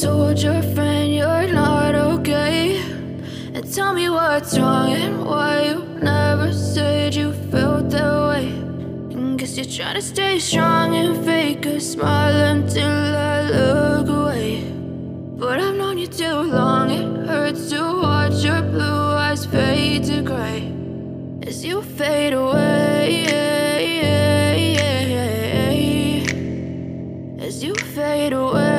told your friend you're not okay, and tell me what's wrong and why you never said you felt that way. And guess you're trying to stay strong and fake a smile until I look away. But I've known you too long, it hurts to watch your blue eyes fade to gray as you fade away, as you fade away.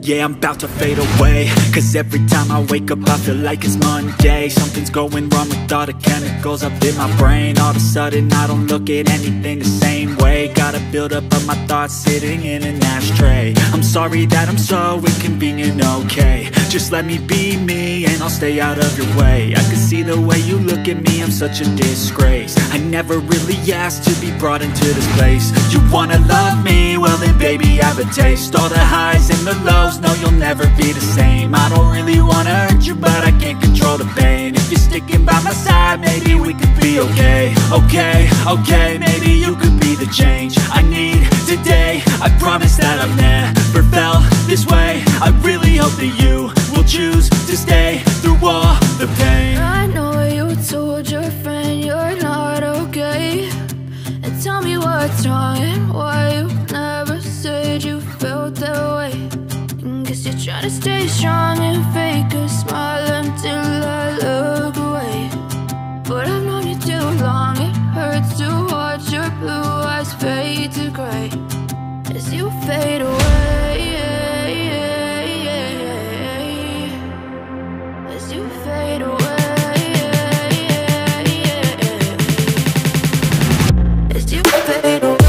Yeah, I'm about to fade away, cause every time I wake up I feel like it's Monday. Something's going wrong with all the chemicals up in my brain. All of a sudden I don't look at anything the same way. Got a buildup of my thoughts sitting in an ashtray. I'm sorry that I'm so inconvenient, okay. Just let me be me and I'll stay out of your way. I can see the way you look at me, I'm such a disgrace. I never really asked to be brought into this place. You wanna love me? Well then baby I have a taste. All the highs and the lows, no you'll never be the same. I don't really wanna hurt you but I can't control the pain. If you're sticking by my side maybe we could be okay. Okay, maybe you could be the change I need today. I promise that I've never felt this way. I really hope that you will choose to stay through all the pain. I know you told your friend you're not okay, and tell me what's wrong and why you never said you felt that way. And guess you're trying to stay strong and fake a smile until I look away. But I've known you too long, it hurts to watch your blue eyes fade to gray as you fade away, as you fade away, as you fade away.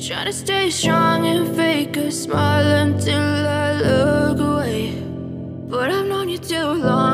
Trying to stay strong and fake a smile until I look away. But I've known you too long.